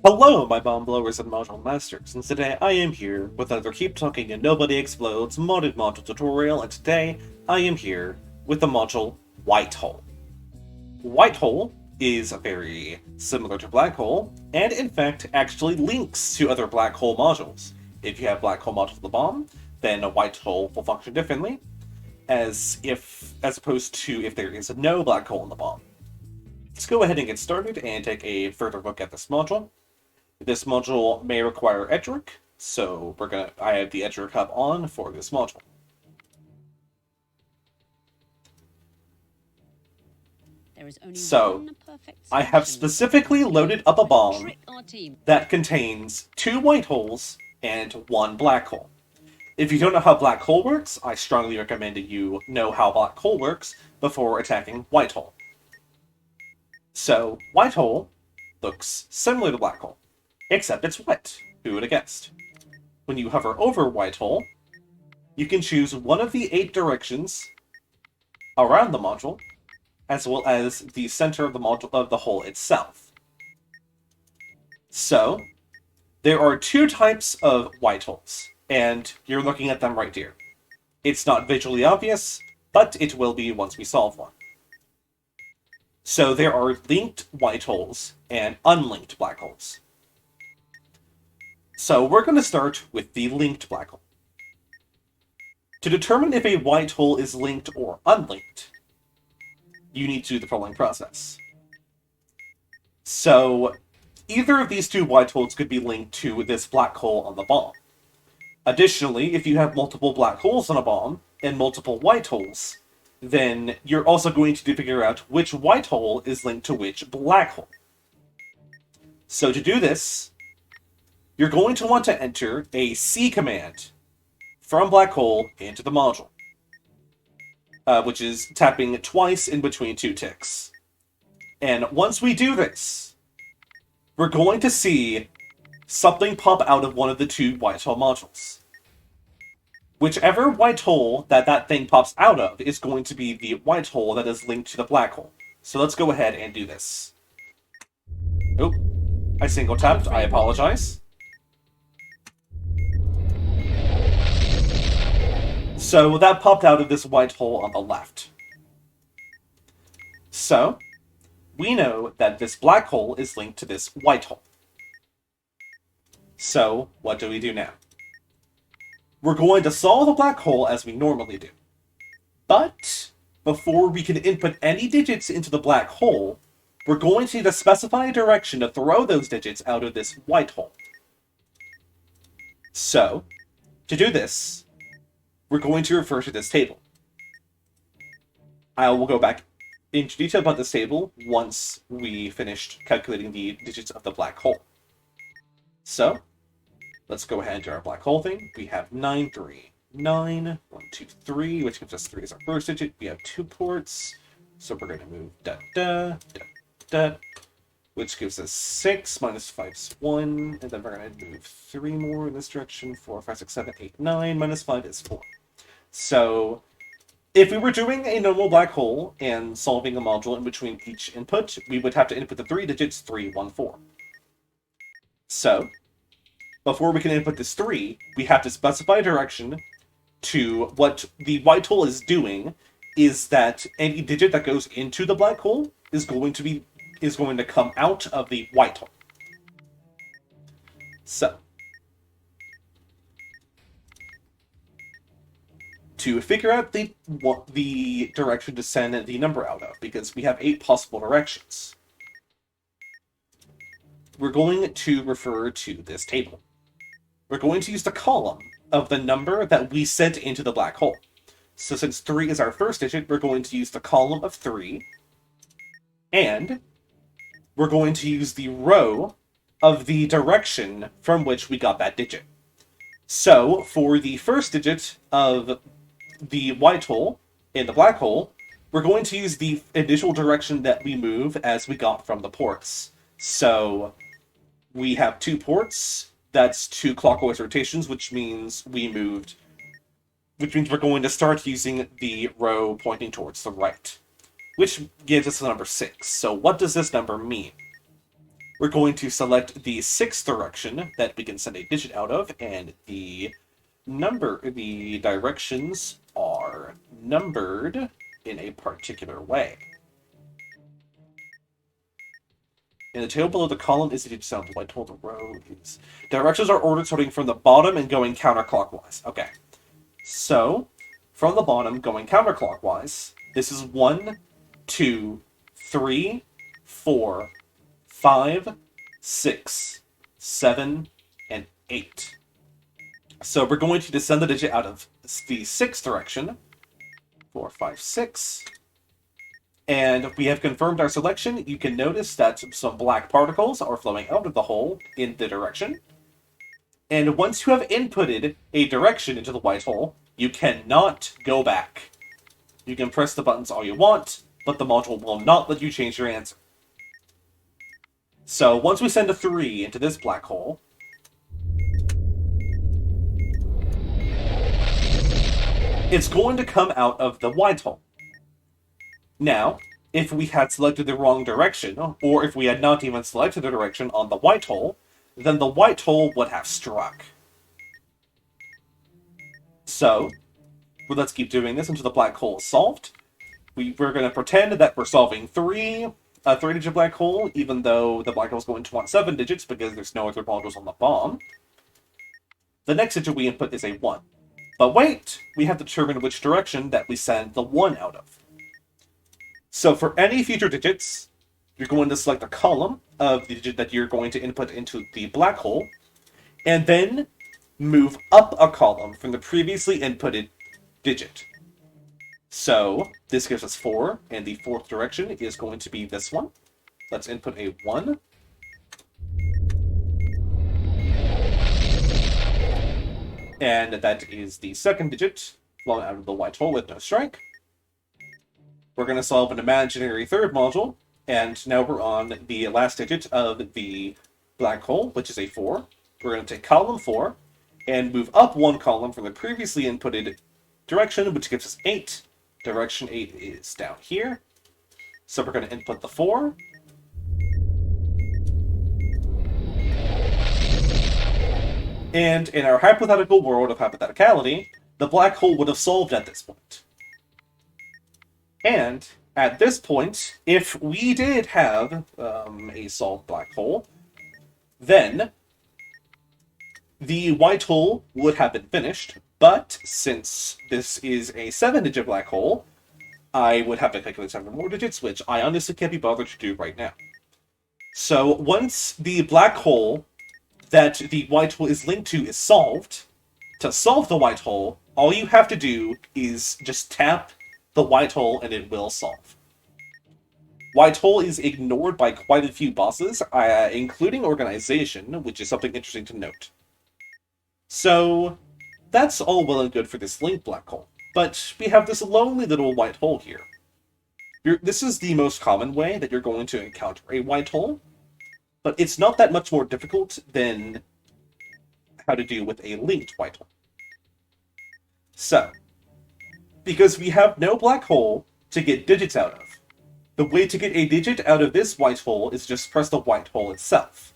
Hello, my bomb blowers and module masters, and today I am here with another Keep Talking and Nobody Explodes modded module tutorial, and today I am here with the module White Hole. White Hole is very similar to Black Hole, and in fact actually links to other Black Hole modules. If you have Black Hole module of the bomb, then a White Hole will function differently, as opposed to if there is no Black Hole in the bomb. Let's go ahead and get started and take a further look at this module. This module may require edgework, so I have the edgework hub on for this module. So, I have specifically loaded up a bomb that contains 2 white holes and 1 black hole. If you don't know how black hole works, I strongly recommend that you know how black hole works before attacking white hole. So, white hole looks similar to black hole, except it's wet. Who would have guessed? When you hover over white hole, you can choose one of the 8 directions around the module, as well as the center of the module of the hole itself. So, there are 2 types of white holes, and you're looking at them right here. It's not visually obvious, but it will be once we solve one. So there are linked white holes and unlinked black holes. So we're going to start with the linked black hole. To determine if a white hole is linked or unlinked, you need to do the following process. So either of these 2 white holes could be linked to this black hole on the bomb. Additionally, if you have multiple black holes on a bomb and multiple white holes, then you're also going to figure out which white hole is linked to which black hole. So to do this, you're going to want to enter a C command from black hole into the module, which is tapping twice in between 2 ticks. And once we do this, we're going to see something pop out of one of the 2 white hole modules. Whichever white hole that thing pops out of is going to be the white hole that is linked to the black hole. So let's go ahead and do this. Oh, I single tapped, I apologize. So that popped out of this white hole on the left. So, we know that this black hole is linked to this white hole. So, what do we do now? We're going to solve the black hole as we normally do. But, before we can input any digits into the black hole, we're going to need to specify a direction to throw those digits out of this white hole. So, to do this, we're going to refer to this table. I will go back into detail about this table once we finished calculating the digits of the black hole. So, let's go ahead and do our black hole thing. We have 9, 3, 9, 1, 2, 3, which gives us 3 as our first digit. We have 2 ports, so we're going to move da da da da, which gives us 6 minus 5 is 1, and then we're going to move 3 more in this direction. 4, 5, 6, 7, 8, 9 minus 5 is 4. So, if we were doing a normal black hole and solving a module in between each input, we would have to input the 3 digits 3, 1, 4. So, before we can input this 3, we have to specify a direction to what the white hole is doing is that any digit that goes into the black hole is going to come out of the white hole. So, to figure out the direction to send the number out of, because we have 8 possible directions, we're going to refer to this table. We're going to use the column of the number that we sent into the black hole. So since 3 is our first digit, we're going to use the column of 3, and we're going to use the row of the direction from which we got that digit. So for the first digit of the white hole in the black hole, we're going to use the initial direction that we move as we got from the ports. So we have 2 ports. That's 2 clockwise rotations, which means we're going to start using the row pointing towards the right, which gives us the number 6. So what does this number mean? we're going to select the 6th direction that we can send a digit out of, and the directions are numbered in a particular way. In the table below the column is the digit sound. I told the row is. Directions are ordered starting from the bottom and going counterclockwise. Okay. So, from the bottom, going counterclockwise, this is 1, 2, 3, 4, 5, 6, 7, and 8. So we're going to descend the digit out of the 6th direction. 4, 5, 6. And we have confirmed our selection. You can notice that some black particles are flowing out of the hole in the direction. And once you have inputted a direction into the white hole, you cannot go back. You can press the buttons all you want, but the module will not let you change your answer. So once we send a 3 into this black hole, it's going to come out of the white hole. Now, if we had selected the wrong direction, or if we had not even selected the direction on the white hole, then the white hole would have struck. So, let's keep doing this until the black hole is solved. We're going to pretend that we're solving a 3-digit black hole, even though the black hole is going to want 7 digits because there's no other modules on the bomb. The next digit we input is a 1. But wait! We have to determine which direction that we send the 1 out of. So for any future digits, you're going to select a column of the digit that you're going to input into the black hole, and then move up a column from the previously inputted digit. So this gives us 4, and the 4th direction is going to be this one. Let's input a 1. And that is the 2nd digit, flowing out of the white hole with no strike. We're going to solve an imaginary 3rd module, and now we're on the last digit of the black hole, which is a 4. We're going to take column 4, and move up 1 column from the previously inputted direction, which gives us 8. Direction 8 is down here. So we're going to input the 4. And in our hypothetical world of hypotheticality, the black hole would have solved at this point. And at this point, if we did have a solved black hole, then the white hole would have been finished, but since this is a 7-digit black hole, I would have to calculate 7 more digits, which I honestly can't be bothered to do right now. So once the black hole that the white hole is linked to is solved, to solve the white hole, all you have to do is just tap the white hole and it will solve. White hole is ignored by quite a few bosses, including organization, which is something interesting to note. So that's all well and good for this linked black hole, but we have this lonely little white hole here. This is the most common way that you're going to encounter a white hole, but it's not that much more difficult than how to deal with a linked white hole. So, because we have no black hole to get digits out of, the way to get a digit out of this white hole is just press the white hole itself.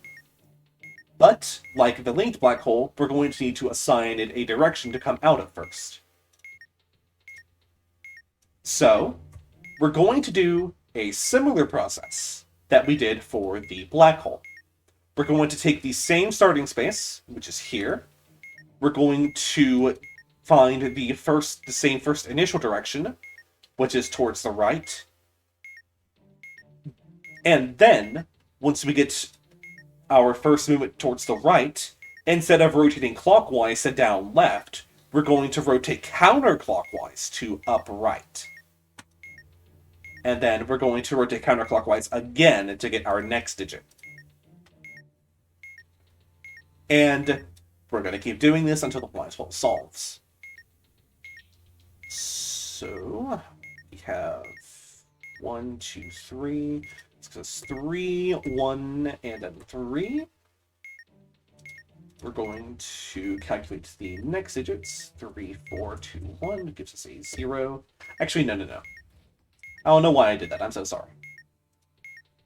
But, like the linked black hole, we're going to need to assign it a direction to come out of first. So, we're going to do a similar process that we did for the black hole. We're going to take the same starting space, which is here. We're going to find the same first initial direction, which is towards the right. And then, once we get our first movement towards the right, instead of rotating clockwise to down left, we're going to rotate counterclockwise to up right. And then we're going to rotate counterclockwise again to get our next digit. And we're going to keep doing this until the black hole solves. So, we have 1, 2, 3. It's 3, 1, and then 3. We're going to calculate the next digits. 3, 4, 2, 1 gives us a 0. Actually, no. I don't know why I did that. I'm so sorry.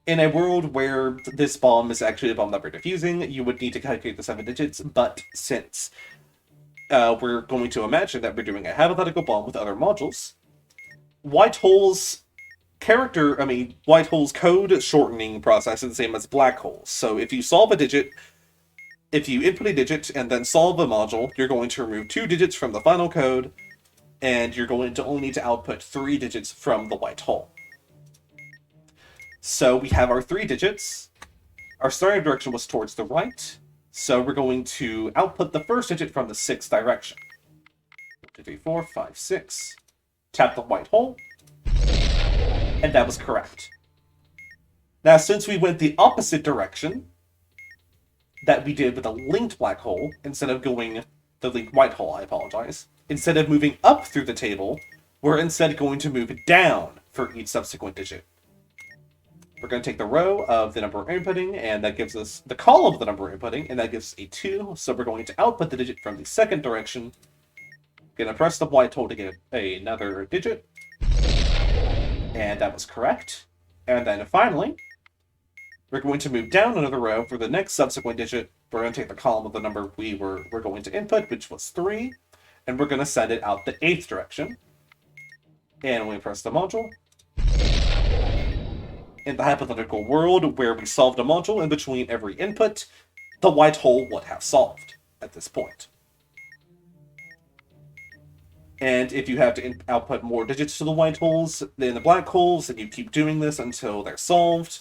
In a world where this bomb is actually a bomb that we're defusing, you would need to calculate the 7 digits, but since we're going to imagine that we're doing a hypothetical bomb with other modules, Whitehole's Whitehole's code shortening process is the same as black holes. So if you solve a digit, if you input a digit and then solve a module, you're going to remove 2 digits from the final code, and you're going to only need to output 3 digits from the white hole. So we have our 3 digits. Our starting direction was towards the right, so we're going to output the first digit from the 6th direction. 1, 2, 3, 4, 5, 6. Tap the white hole, and that was correct. Now, since we went the opposite direction that we did with a linked black hole, instead of going the linked white hole, I apologize, instead of moving up through the table, we're instead going to move down for each subsequent digit. We're going to take the row of the number we're inputting, and that gives us the column of the number we're inputting, and that gives us a 2. So we're going to output the digit from the 2nd direction. Going to press the white hole to get another digit. And that was correct. And then finally, we're going to move down another row for the next subsequent digit. We're going to take the column of the number we're going to input, which was 3, and we're going to send it out the 8th direction. And when we press the module, in the hypothetical world where we solved a module in between every input, the white hole would have solved at this point. And if you have to output more digits to the white holes than the black holes, then you keep doing this until they're solved.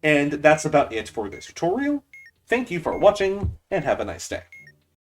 And that's about it for this tutorial. Thank you for watching, and have a nice day.